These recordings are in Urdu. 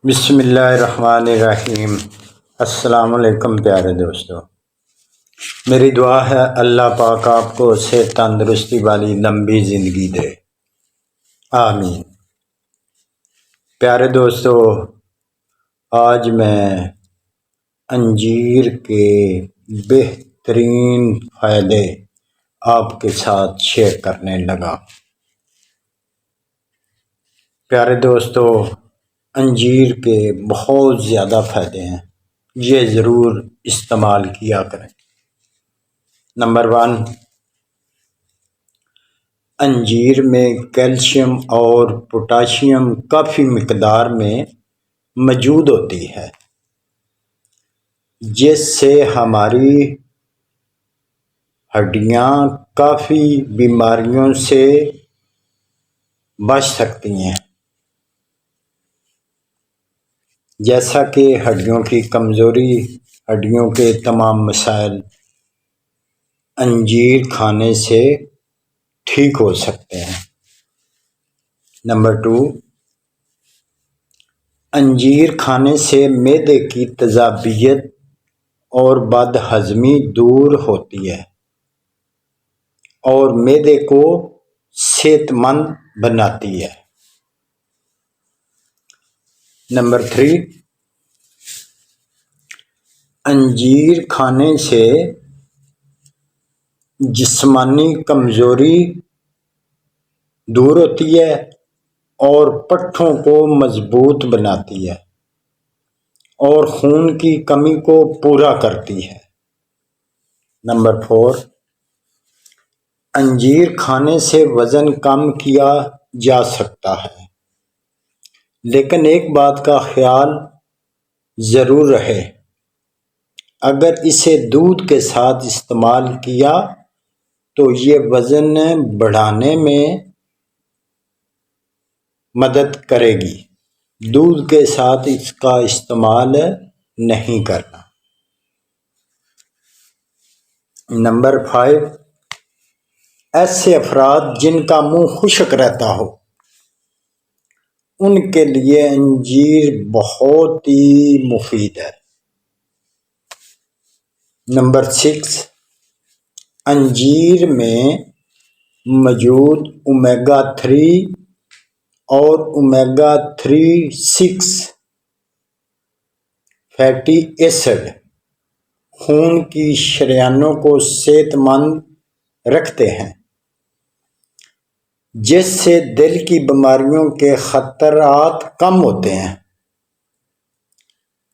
بسم اللہ الرحمن الرحیم۔ السلام علیکم پیارے دوستو، میری دعا ہے اللہ پاک آپ کو صحت تندرستی والی لمبی زندگی دے، آمین۔ پیارے دوستو، آج میں انجیر کے بہترین فائدے آپ کے ساتھ شیئر کرنے لگا۔ پیارے دوستو، انجیر کے بہت زیادہ فائدے ہیں، یہ ضرور استعمال کیا کریں۔ نمبر 1، انجیر میں کیلشیم اور پوٹاشیم کافی مقدار میں موجود ہوتی ہے، جس سے ہماری ہڈیاں کافی بیماریوں سے بچ سکتی ہیں، جیسا کہ ہڈیوں کی کمزوری، ہڈیوں کے تمام مسائل انجیر کھانے سے ٹھیک ہو سکتے ہیں۔ نمبر 2، انجیر کھانے سے معدے کی تیزابیت اور بد ہضمی دور ہوتی ہے اور معدے کو صحت مند بناتی ہے۔ نمبر 3، انجیر کھانے سے جسمانی کمزوری دور ہوتی ہے اور پٹھوں کو مضبوط بناتی ہے اور خون کی کمی کو پورا کرتی ہے۔ نمبر 4، انجیر کھانے سے وزن کم کیا جا سکتا ہے، لیکن ایک بات کا خیال ضرور رہے، اگر اسے دودھ کے ساتھ استعمال کیا تو یہ وزن بڑھانے میں مدد کرے گی، دودھ کے ساتھ اس کا استعمال نہیں کرنا۔ نمبر 5، ایسے افراد جن کا منہ خشک رہتا ہو، ان کے لیے انجیر بہت ہی مفید ہے۔ نمبر 6، انجیر میں موجود اومیگا 3 اور اومیگا 6 فیٹی ایسڈ خون کی شریانوں کو صحت مند رکھتے ہیں، جس سے دل کی بیماریوں کے خطرات کم ہوتے ہیں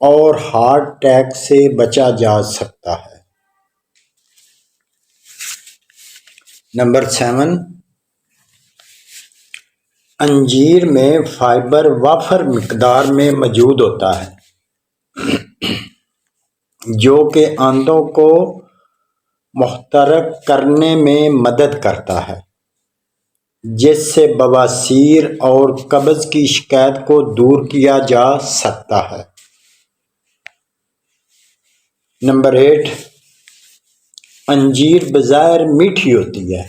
اور ہارٹ اٹیک سے بچا جا سکتا ہے۔ نمبر 7، انجیر میں فائبر وافر مقدار میں موجود ہوتا ہے، جو کہ آندوں کو محترق کرنے میں مدد کرتا ہے، جس سے بواسیر اور قبض کی شکایت کو دور کیا جا سکتا ہے۔ نمبر 8، انجیر بظاہر میٹھی ہوتی ہے،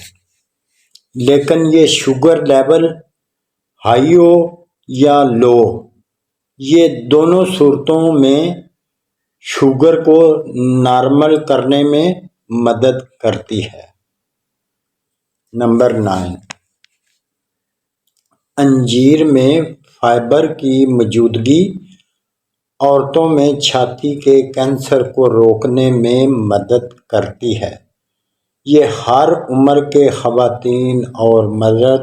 لیکن یہ شوگر لیول ہائی ہو یا لو، یہ دونوں صورتوں میں شوگر کو نارمل کرنے میں مدد کرتی ہے۔ نمبر 9، انجیر میں فائبر کی موجودگی عورتوں میں چھاتی کے کینسر کو روکنے میں مدد کرتی ہے۔ یہ ہر عمر کے خواتین اور مرد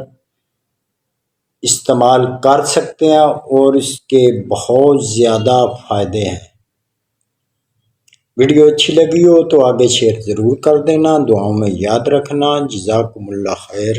استعمال کر سکتے ہیں اور اس کے بہت زیادہ فائدے ہیں۔ ویڈیو اچھی لگی ہو تو آگے شیئر ضرور کر دینا، دعاؤں میں یاد رکھنا۔ جزاکم اللہ خیر۔